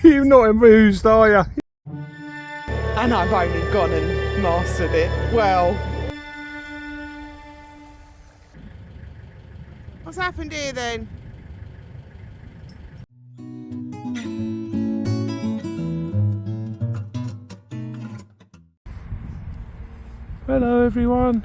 You're not amused, are you? And I've only gone and mastered it. Well. What's happened here then? Hello everyone.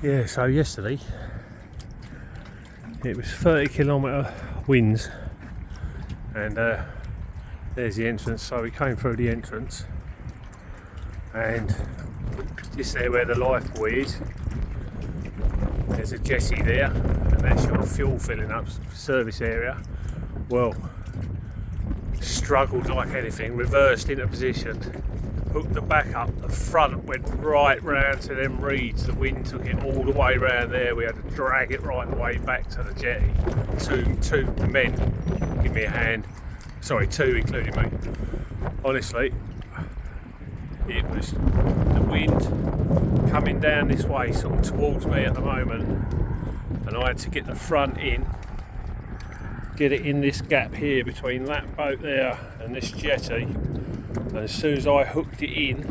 Yeah, so yesterday it was 30-kilometre winds, and there's the entrance. So we came through the entrance, and just there where the lifebuoy is, there's a jetty there, and that's your fuel filling up service area. Well, struggled like anything, reversed into position, hooked the back up, the front went right round to them reeds, the wind took it all the way round there, we had to drag it right the way back to the jetty. Two men give me a hand, sorry, two including me. Honestly, it was the wind coming down this way sort of towards me at the moment, and I had to get the front in, get it in this gap here between that boat there and this jetty. And as soon as I hooked it in,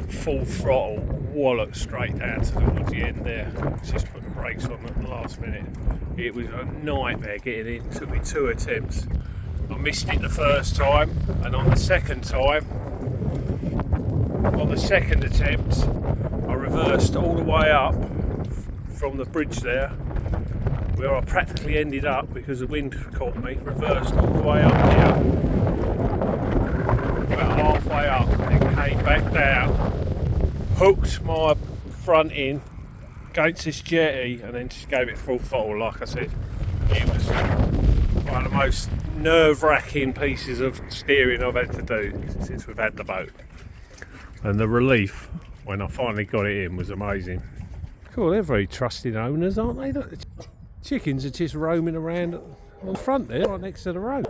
full throttle, wallop straight down towards the end there. Just put the brakes on at the last minute. It was a nightmare getting in. It took me 2 attempts. I missed it the first time, and on the second attempt, I reversed all the way up from the bridge there, where I practically ended up because the wind caught me. Reversed all the way up here. About halfway up, and came back down, hooked my front in against this jetty, and then just gave it full throttle. Like I said, it was one of the most nerve-wracking pieces of steering I've had to do since we've had the boat, and the relief when I finally got it in was amazing. Cool, they're very trusting owners, aren't they? Look, the chickens are just roaming around on the front there, right next to the road.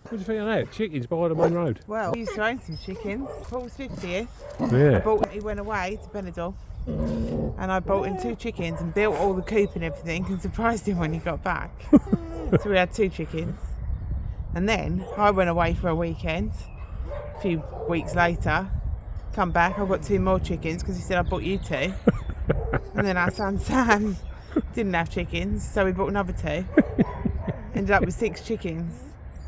What do you think of that? Chickens by the main road. Well, we used to own some chickens. Paul's 50th. Yeah. He went away to Benidorm, and I bought him 2 chickens and built all the coop and everything, and surprised him when he got back. So we had 2 chickens, and then I went away for a weekend. A few weeks later, come back, I've got 2 more chickens because he said I bought you 2. And then our son Sam didn't have chickens, so we bought another 2. Ended up with 6 chickens.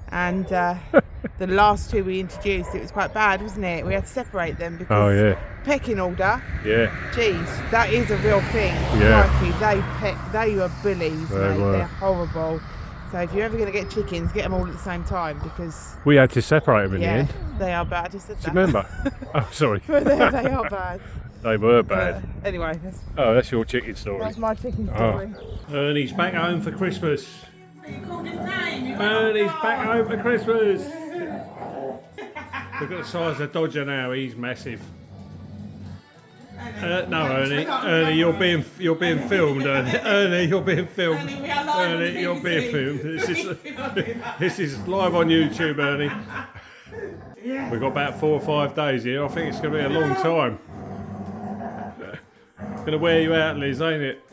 And the last 2 we introduced, it was quite bad, wasn't it? We had to separate them because pecking order. Yeah. Geez, that is a real thing. Yeah. Crikey, they were bullies, mate. They're horrible. So if you're ever going to get chickens, get them all at the same time, because we had to separate them in the end. They are bad. I said that. Do you remember? Oh, sorry. But they are bad. They were bad. Anyway, that's your chicken story. That's my chicken story. Ernie's back home for Christmas. You called his name. Ernie's back home for Christmas. Look at the size of the Dodger now. He's massive. No, Ernie, you're being filmed. Ernie, you're being filmed. Ernie, you're being filmed. This is live on YouTube, Ernie. We've got about 4 or 5 days here. I think it's going to be a long time. It's going to wear you out, Liz, ain't it?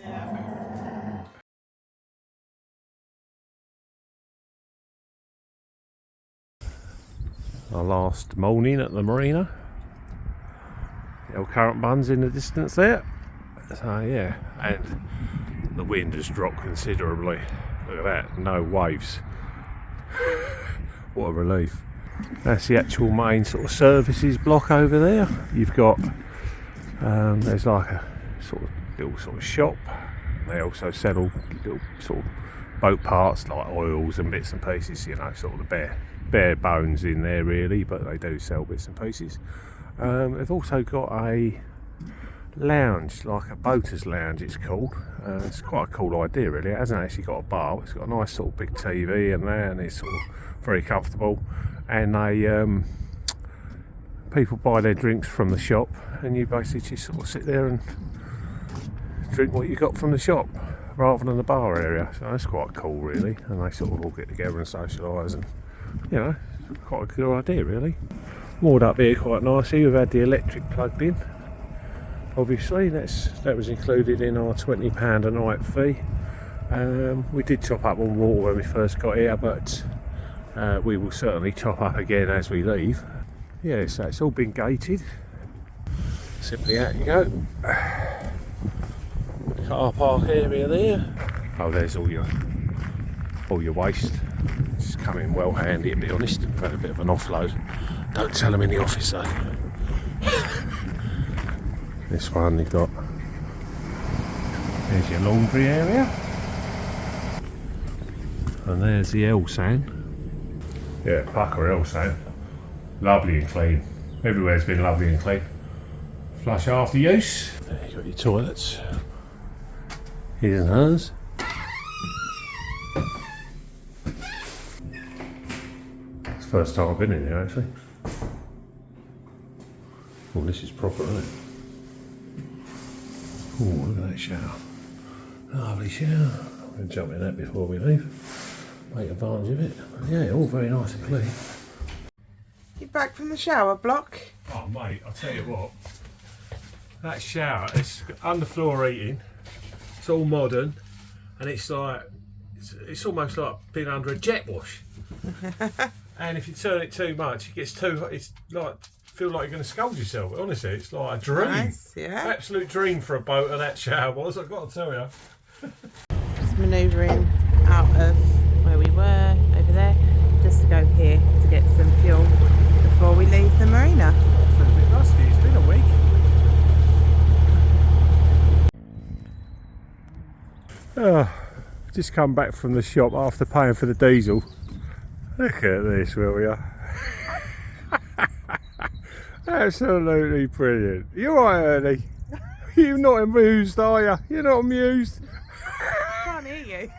Our last morning at the marina. The old currant buns in the distance there. So yeah, and the wind has dropped considerably. Look at that, no waves. What a relief. That's the actual main sort of services block over there. You've got there's like a little sort of shop They also sell all little sort of boat parts like oils and bits and pieces, you know, sort of the bare bones in there really, but they do sell bits and pieces. They've also got a lounge, like a boater's lounge it's called. It's quite a cool idea really. It hasn't actually got a bar, it's got a nice sort of big TV and that, and it's sort of very comfortable, and they people buy their drinks from the shop, and you basically just sort of sit there and drink what you got from the shop rather than the bar area. So that's quite cool really, and they sort of all get together and socialise, and you know, quite a good idea really. Moored up here quite nicely. We've had the electric plugged in, obviously that was included in our £20 a night fee. We did top up on water when we first got here, but we will certainly top up again as we leave. Yeah, so it's all been gated. Simply out you go. Car park area there. Oh, there's all your waste. It's come in well handy, to be honest. We've had a bit of an offload. Don't tell them in the office though. This one you've got. There's your laundry area. And there's the L-sand. Yeah, pucker L-sand. Lovely and clean. Everywhere's been lovely and clean. Flush after use. There you got your toilets. His and hers. It's the first time I've been in here actually. Oh, this is proper, isn't it? Oh, look at that shower. Lovely shower. I'm going to jump in that before we leave. Make advantage of it. Yeah, all very nice and clean. You back from the shower block? Oh mate, I'll tell you what. That shower, it's underfloor heating. It's all modern, and it's like it's almost like being under a jet wash. And if you turn it too much, it gets too. It's like feel like you're going to scald yourself. Honestly, it's like a dream. Nice, yeah. Absolute dream for a boat, and that shower was. I've got to tell you. Just manoeuvring out of where we were over there, just to go here to get some fuel before we leave the marina. I feel a bit rusty. It's been a week. Just come back from the shop after paying for the diesel. Look at this, will you? Absolutely brilliant. You're right, Ernie. You're not amused, are you? You're not amused? I can't hear you.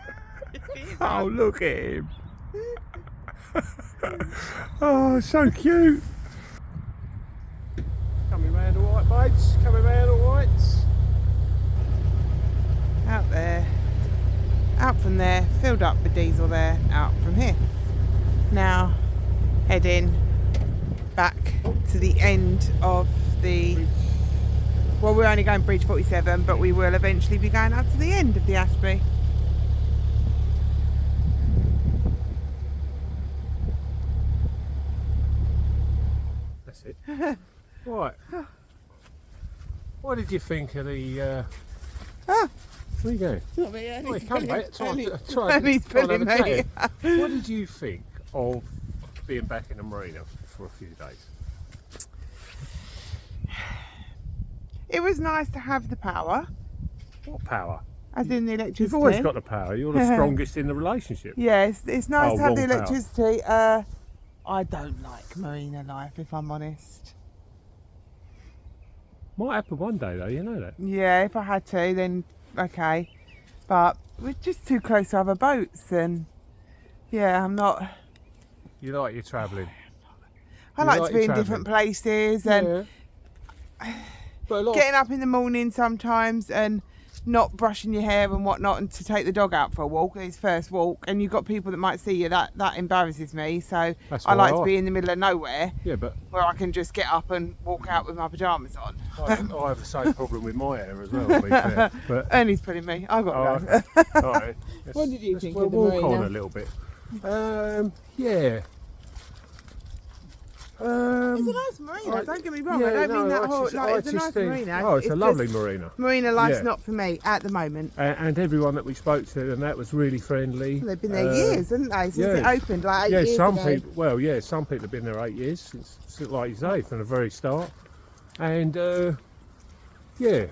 Oh, look at him. Oh, so cute. Coming round all right, babes? Coming round all right? Out there, out from there, filled up with diesel there, out from here. Now heading back to the end of the, well, we're only going Bridge 47, but we will eventually be going out to the end of the Ashby. That's it. Right. What did you think of the where you going? Not me, Oh, come back. Ernie's pulling me. What did you think of being back in the marina for a few days? It was nice to have the power, What power? as in the electricity. You've always got the power. You're the strongest in the relationship. Yes, it's nice Oh, to have the wrong power. electricity. I don't like marina life, if I'm honest. Might happen one day though, you know that. Yeah, if I had to, then okay. But we're just too close to other boats, and yeah, I'm not. You like your travelling. I You like like to be in your different places and But a lot getting up in the morning sometimes and not brushing your hair and whatnot, and to take the dog out for a walk, his first walk, and you've got people that might see you. That embarrasses me. So That's I like why to be in the middle of nowhere yeah, but where I can just get up and walk out with my pyjamas on. I have the same problem with my hair as well, to be fair. But Ernie's pulling me. I've got to go. okay. All right. What did you think we'll of the walk marina? on a little bit. Yeah. It's a nice marina, don't get me wrong. I don't mean that whole. Like, it's a nice marina. Oh, it's a lovely just, marina. Marina life's Yeah. not for me at the moment. And everyone that we spoke to, and that was really friendly. They've been there years, haven't they? Since it yeah. opened, like 8 Yeah, years some ago. people. Well, yeah, some people have been there 8 years since, like you say, from the very start. And yeah,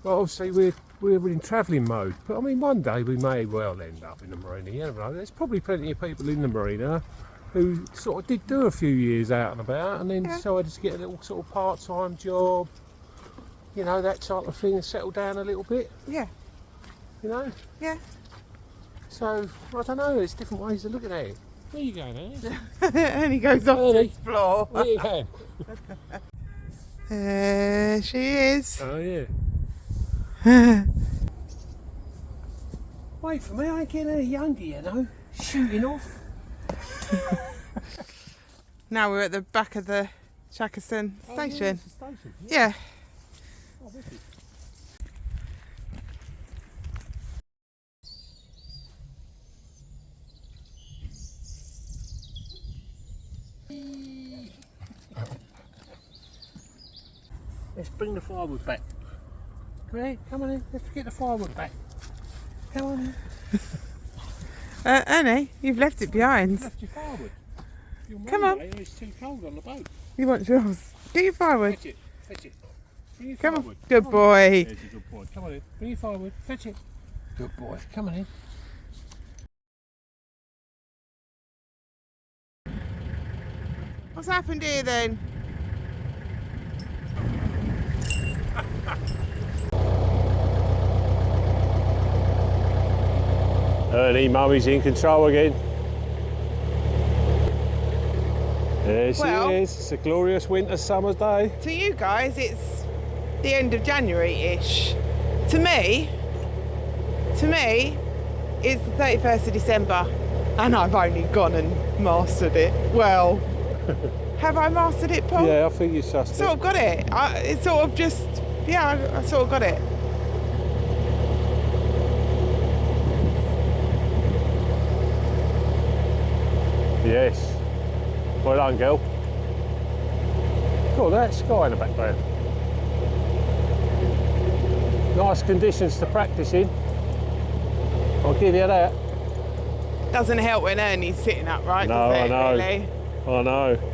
well, obviously we're in travelling mode. But I mean, one day we may well end up in the marina. You never know. There's probably plenty of people in the marina who sort of did do a few years out and about, and then decided to get a little sort of part-time job. You know, that type of thing, and settle down a little bit. Yeah. You know. Yeah. So I don't know. There's different ways of looking at it. Where you going, Annie? And he goes off to explore. Where you going? There she is. Oh yeah. Wait for me, I ain't getting any younger, you know. Shooting off. Now we're at the back of the Shackerstone station. Oh, station. Yeah. Oh, wicked. Let's bring the firewood back. Come on in, let's get the firewood back. Come on in. Annie, you've left it behind. Left your firewood. Come on. It's too cold on the boat. You want yours? Get your firewood. Fetch it. Bring your Come firewood. on. Good boy. There's a good boy. Come on in. Bring your firewood. Fetch it. Good boy. Come on in. What's happened here then? Ernie, Mummy's in control again. There she is. It's a glorious winter summer's day. To you guys, it's the end of January-ish. To me, it's the 31st of December, and I've only gone and mastered it. Well, have I mastered it, Paul? Yeah, I think you sussed it. Sort of got it. It's sort of just, I sort of got it. Yes. Well done, girl. Got that sky in the background. Nice conditions to practice in. I'll give you that. Doesn't help when Ernie's sitting upright, No, does I it, know. really? I know.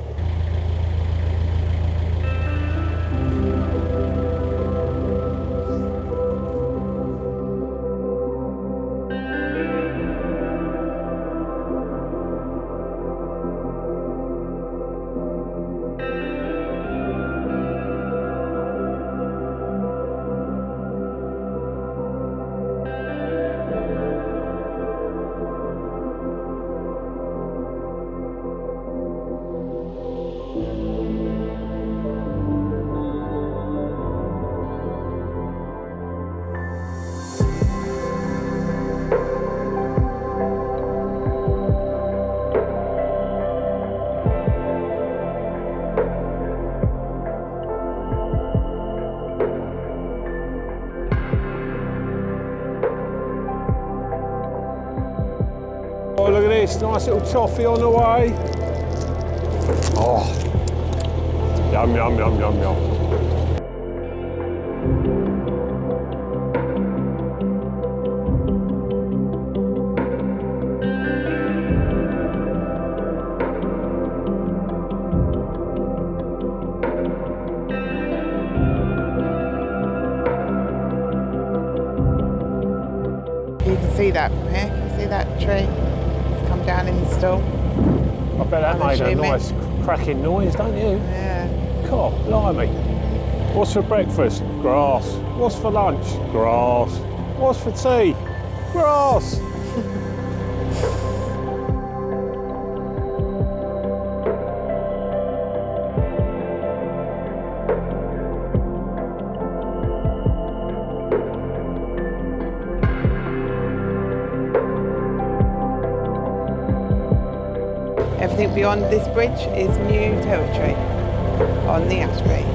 Oh, look at this, nice little toffee on the way. Oh, yum, yum, yum, yum, yum. You can see that from here. Can you see that tree? It's come down in the stall. I bet that I'm made a assuming. nice cracking noise, don't you? Yeah. God, blimey. What's for breakfast? Grass. What's for lunch? Grass. What's for tea? Grass. Everything beyond this bridge is new territory on the Ashby.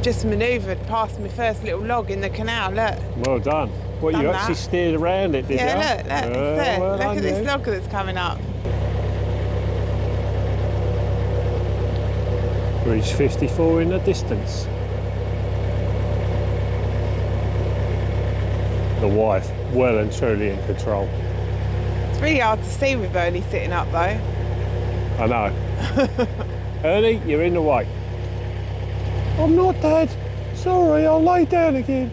Just manoeuvred past my first little log in the canal, look. Well done. What, Done you that. actually steered around it, did you? Yeah, look, it's there. Well Look done, at this you. log that's coming up. Bridge 54 in the distance. The wife, well and truly in control. It's really hard to see with Ernie sitting up though. I know. Ernie, you're in the way. I'm not, Dad. Sorry, I'll lay down again.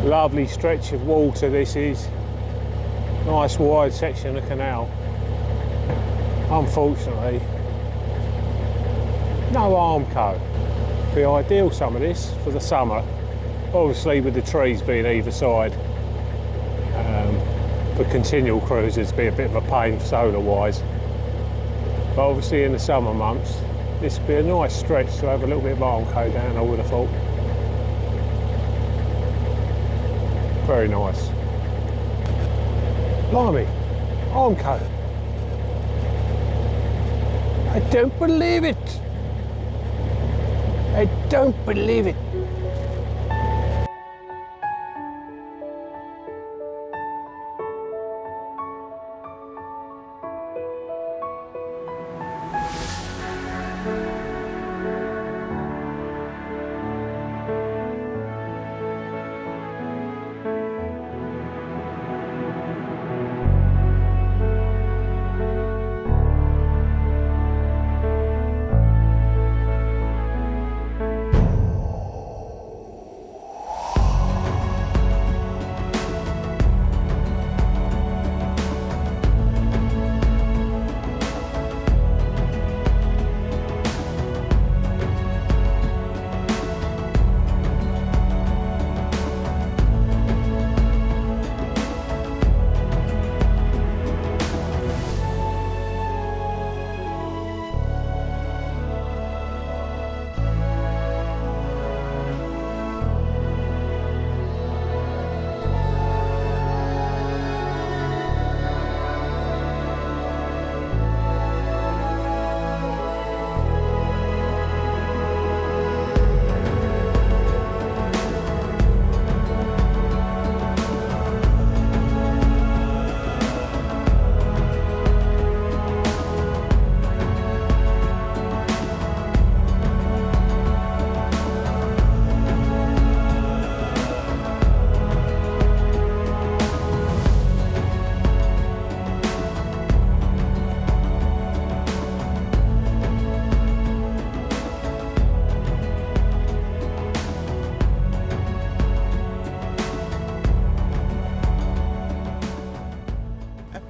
Lovely stretch of water this is. Nice wide section of canal. Unfortunately, no Armco. Be ideal some of this for the summer. Obviously with the trees being either side. For continual cruisers be a bit of a pain solar wise. But obviously in the summer months, this would be a nice stretch to have a little bit of Armco down, I would have thought. Very nice. Blimey, Armco. I don't believe it. I don't believe it.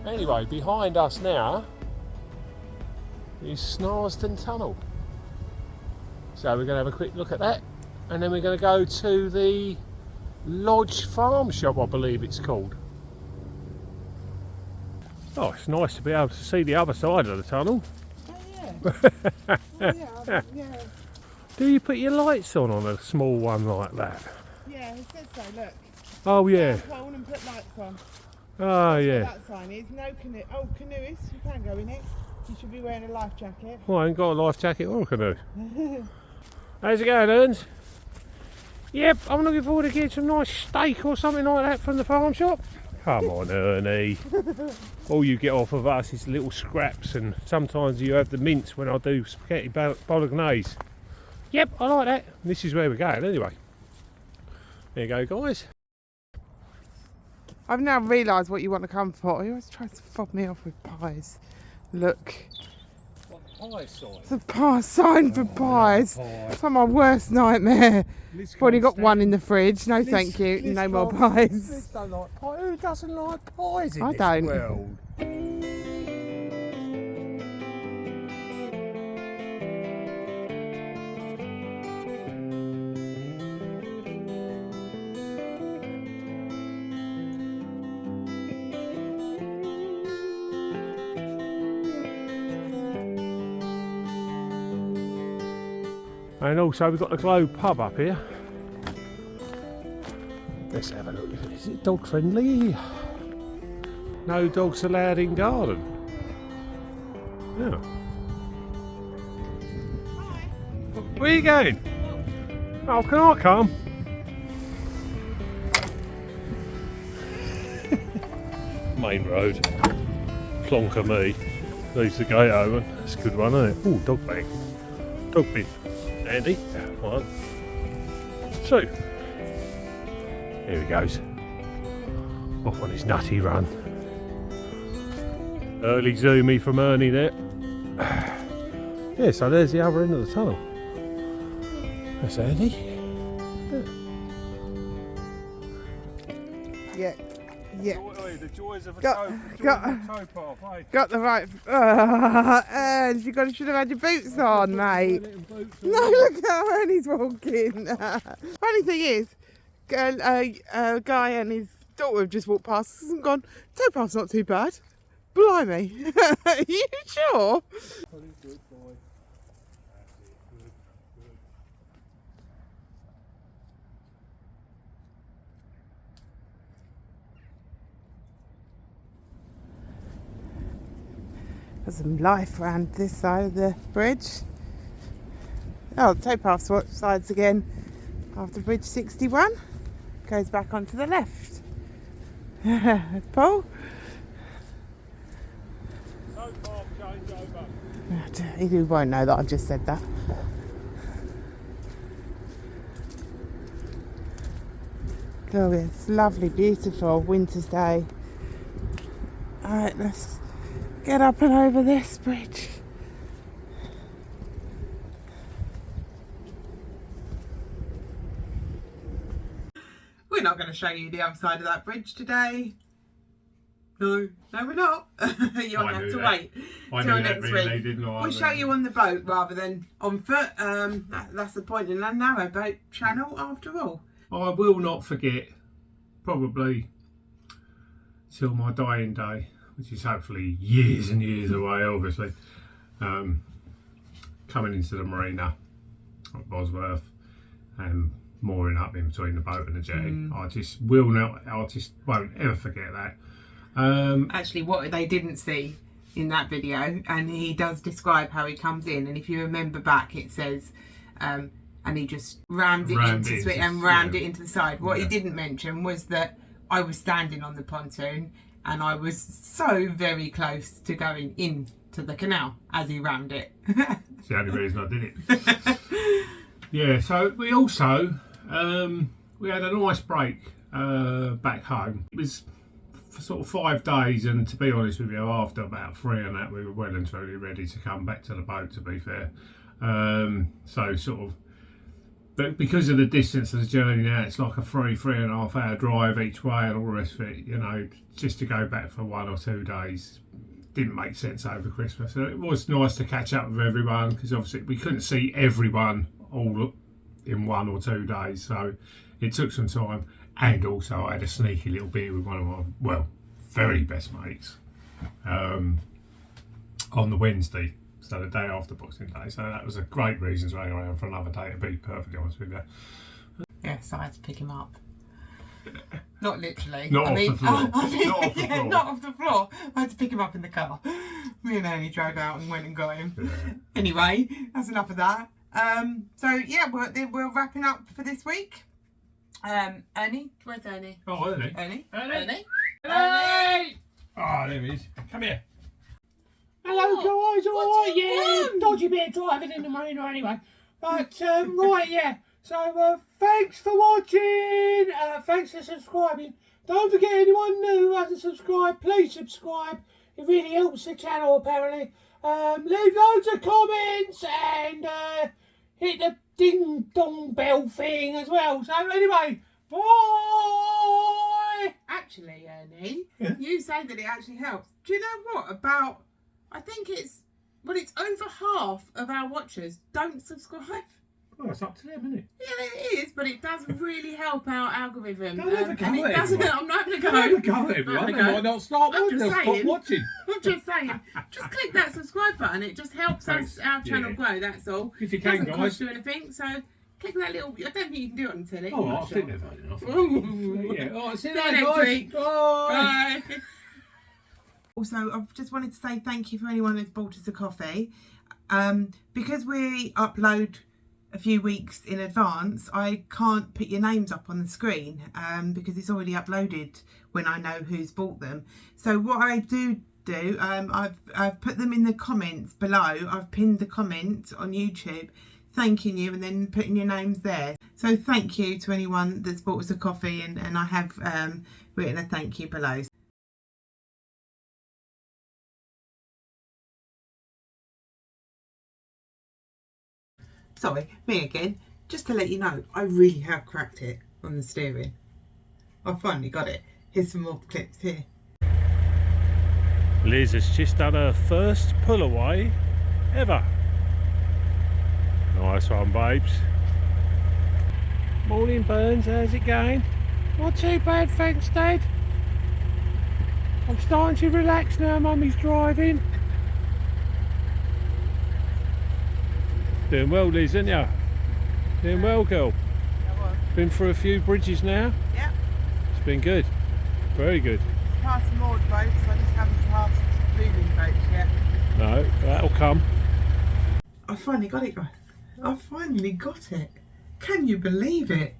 Anyway, behind us now is Shackerstone Tunnel. So we're going to have a quick look at that, and then we're going to go to the Lodge Farm Shop, I believe it's called. Oh, it's nice to be able to see the other side of the tunnel. Oh yeah. Yeah. Do you put your lights on a small one like that? Yeah, it says so, look. Oh yeah. Hold and put lights on. Oh yeah. That sign is no canoe. Oh, canoeists, you can go in it. You should be wearing a life jacket. Well, I ain't got a life jacket or a canoe. How's it going, Ernst? Yep, I'm looking forward to getting some nice steak or something like that from the farm shop. Come on, Ernie. All you get off of us is little scraps, and sometimes you have the mince when I do spaghetti bolognese. Yep, I like that. This is where we're going anyway. There you go, guys. I've now realised what you want to come for. You always try to fob me off with pies. Look. What pie sign? It's a pie sign for pies. It's like my worst nightmare. I've already got one in the fridge. No, thank you. No more pies. Liz don't like pie. Who doesn't like pies in I this don't. world? And also we've got the Globe pub up here. Let's have a look. Is it dog friendly? No dogs allowed in garden. Yeah. Where are you going? Oh, can I come? Main road. Plonker me. Leaves the gate open. That's a good one, isn't it? Oh, dog bag. Dog bin. Andy. 1, 2. Here he goes. Off on his nutty run. Early zoomy from Ernie there. Yeah, so there's the other end of the tunnel. That's handy. Yeah. Yeah. The joys of a Got the right. And you should have had your boots on, mate. No, look how Ernie's walking. Funny thing is, a guy and his daughter have just walked past us and gone, towpath's not too bad. Blimey. Are you sure? Good boy. There's some life around this side of the bridge. Oh, the towpath swap sides again after bridge 61. Goes back onto the left. Paul? He won't know that I've just said that. Glorious, lovely, beautiful winter's day. Alright, let's get up and over this bridge. We're not going to show you the other side of that bridge today. No, we're not. You'll have to wait till next week. We'll show you on the boat rather than on foot. That's the point in a narrowboat channel after all. I will not forget, probably till my dying day, which is hopefully years and years away, obviously, coming into the marina at Bosworth and mooring up in between the boat and the jetty. I just won't ever forget that. Actually, what they didn't see in that video, and he does describe how he comes in, and if you remember back, it says, and he just rammed it into the side. What he didn't mention was that I was standing on the pontoon, and I was so very close to going into the canal as he rammed it. It's the only reason I did it. Yeah, so we also, we had a nice break back home. It was for sort of 5 days, and to be honest with you, after about 3 and that, we were well and truly ready to come back to the boat, to be fair. So sort of, but because of the distance of the journey now, it's like a 3.5 hour drive each way and all the rest of it, you know, just to go back for 1 or 2 days didn't make sense over Christmas. So it was nice to catch up with everyone, because obviously we couldn't see everyone all in 1 or 2 days, so it took some time. And also I had a sneaky little beer with one of my, well, very best mates on the Wednesday, so the day after Boxing Day. So that was a great reason to hang around for another day, to be perfectly honest with you. Yes, I had to pick him up. Not literally. Not off the floor. Not off the floor. Not off the floor. I had to pick him up in the car. Me and Ernie drove out and went and got him. Yeah. Anyway, that's enough of that. So yeah, we're wrapping up for this week. Ernie, where's Ernie? Oh, Ernie. Ernie. Ernie. Ernie. Oh, there he is. Come here. Hello guys, alright, yeah, dodgy bit of driving in the marina anyway. But, right, yeah, so thanks for watching, thanks for subscribing. Don't forget, anyone new who hasn't subscribed, please subscribe. It really helps the channel apparently. Leave loads of comments and hit the ding dong bell thing as well. So anyway, bye! Actually, Ernie, you say that it actually helps. Do you know what? About, I think it's over half of our watchers don't subscribe. Oh, it's up to them, isn't it? Yeah, it is, but it does really help our algorithm. Don't have a go and it at doesn't. everyone. I'm not going to go. Don't have a go at everyone. They might not start watching. They'll stop watching. I'm just saying. Just click that subscribe button. It just helps our channel grow. That's all. If you it can, doesn't guys. cost you anything. So click that little. I don't think you can do it on the telly. Oh, I think they've had enough. Yeah. All right. See you later, next guys. week. Bye. Bye. Also, I just wanted to say thank you for anyone who's bought us a coffee. Because we upload a few weeks in advance, I can't put your names up on the screen because it's already uploaded when I know who's bought them. So what I do, I've put them in the comments below. I've pinned the comment on YouTube thanking you and then putting your names there. So thank you to anyone that's bought us a coffee, and I have written a thank you below. Sorry, me again. Just to let you know, I really have cracked it on the steering. I finally got it. Here's some more clips here. Liz has just done her first pull away ever. Nice one, babes. Morning, Burns. How's it going? Not too bad, thanks, Dad. I'm starting to relax now. Mummy's driving. Doing well, Liz, aren't you? Doing well, girl. Been through a few bridges now. Yep. It's been good. Very good. Passed moored boats, I just haven't passed moving boats yet. No, that'll come. I finally got it, guys. I finally got it. Can you believe it?